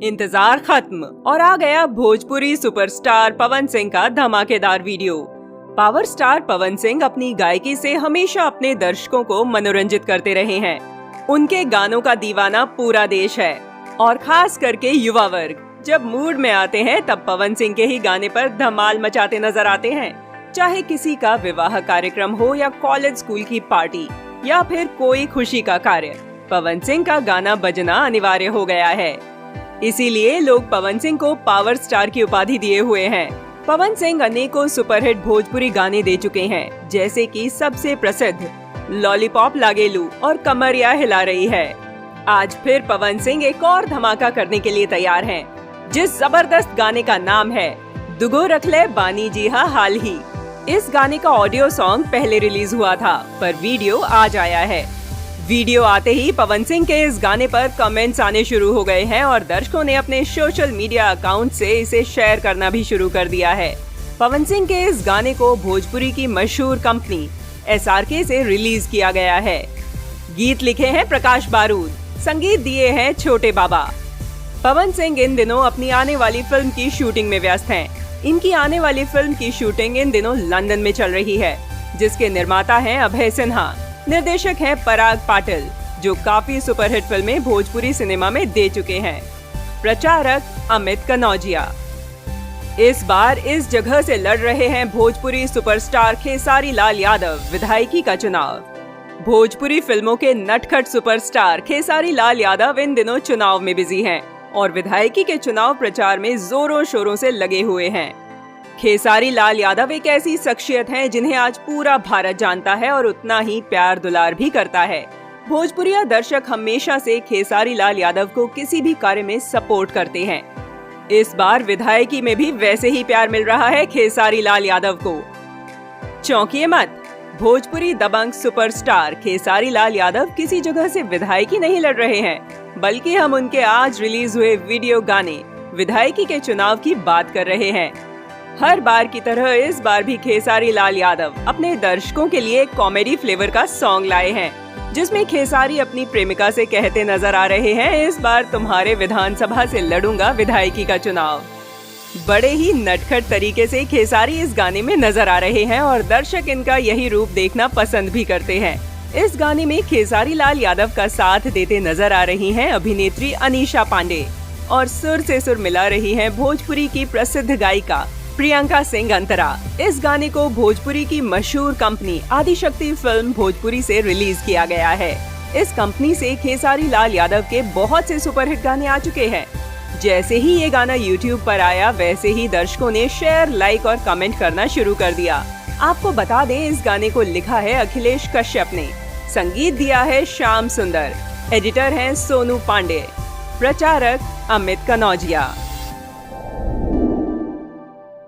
इंतजार खत्म और आ गया भोजपुरी सुपरस्टार पवन सिंह का धमाकेदार video. Power star Pawan Singh अपनी गायकी से हमेशा अपने दर्शकों को मनोरंजित करते रहे हैं। उनके गानों का दीवाना पूरा देश है और खास करके युवा वर्ग। जब मूड में आते हैं तब पवन सिंह के ही गाने पर धमाल मचाते नजर आते हैं। चाहे किसी का विवाह कार्यक्रम हो या कॉलेज स्कूल की पार्टी या फिर कोई खुशी का कार्य, पवन सिंह का गाना बजना अनिवार्य हो गया है। इसीलिए लोग पवन सिंह को पावर स्टार की उपाधि दिए हुए हैं। पवन सिंह अनेकों सुपरहिट भोजपुरी गाने दे चुके हैं, जैसे कि सबसे प्रसिद्ध लॉलीपॉप लागेलू और कमरिया हिला रही है। आज फिर पवन सिंह एक और धमाका करने के लिए तैयार हैं, जिस जबरदस्त गाने का नाम है दुगो रखले बानी जी हा हाल ही। इस गाने का ऑडियो सॉन्ग पहले रिलीज हुआ था, पर वीडियो आज आया है। वीडियो आते ही पवन सिंह के इस गाने पर कमेंट्स आने शुरू हो गए हैं और दर्शकों ने अपने सोशल मीडिया अकाउंट से इसे शेयर करना भी शुरू कर दिया है। पवन सिंह के इस गाने को भोजपुरी की मशहूर कंपनी SRK से रिलीज किया गया है। गीत लिखे हैं प्रकाश बारूद, संगीत दिए हैं छोटे बाबा। पवन सिंह इन दिनों अपनी आने वाली फिल्म की शूटिंग में व्यस्त हैं। इनकी आने वाली फिल्म की शूटिंग इन दिनों लंदन में चल रही है, जिसके निर्माता हैं अभय सिन्हा, निर्देशक हैं पराग पाटिल, जो काफी सुपरहिट फिल्में भोजपुरी सिनेमा में दे चुके हैं। प्रचारक अमित कनौजिया। इस बार इस जगह से लड़ रहे हैं भोजपुरी सुपरस्टार खेसारी लाल यादव विधायकी का चुनाव। भोजपुरी फिल्मों के नटखट सुपरस्टार खेसारी लाल यादव इन दिनों चुनाव में बिजी हैं और विधायकी के चुनाव प्रचार में जोरों शोरों से लगे हुए हैं। खेसारी लाल यादव एक ऐसी शख्सियत हैं जिन्हें आज पूरा भारत जानता है और उतना ही प्यार दुलार भी करता है। भोजपुरिया दर्शक हमेशा से खेसारी लाल यादव को किसी भी कार्य में सपोर्ट करते हैं। इस बार विधायकी में भी वैसे ही प्यार मिल रहा है खेसारी लाल यादव को। चौंकिए मत, भोजपुरी दबंग सुपरस्टार खेसारी लाल यादव किसी जगह से विधायकी नहीं लड़ रहे हैं, बल्कि हम उनके आज रिलीज हुए वीडियो गाने विधायकी के चुनाव की बात कर रहे हैं। हर बार की तरह इस बार भी खेसारी लाल यादव अपने दर्शकों के लिए कॉमेडी फ्लेवर का सॉन्ग लाए हैं, जिसमें खेसारी अपनी प्रेमिका से कहते नजर आ रहे हैं, इस बार तुम्हारे विधानसभा से लड़ूंगा विधायकी का चुनाव। बड़े ही नटखट तरीके से खेसारी इस गाने में नजर आ रहे हैं और दर्शक इनका यही रूप देखना पसंद भी करते हैं। इस गाने में खेसारी लाल यादव का साथ देते नजर आ रही हैं अभिनेत्री अनीशा पांडे और सुर से सुर मिला रही हैं भोजपुरी की प्रसिद्ध गायिका प्रियंका सिंह अंतरा। इस गाने को भोजपुरी की मशहूर कंपनी आदिशक्ति फिल्म भोजपुरी से रिलीज किया गया है। इस कंपनी से खेसारी लाल यादव के बहुत से सुपरहिट गाने आ चुके हैं। जैसे ही ये गाना YouTube पर आया, वैसे ही दर्शकों ने शेयर, लाइक और कमेंट करना शुरू कर दिया। आपको बता दें, इस गाने को लिखा है अखिलेश कश्यप ने, संगीत दिया है श्याम सुंदर, एडिटर हैं सोनू पांडे, प्रचारक अमित कनौजिया।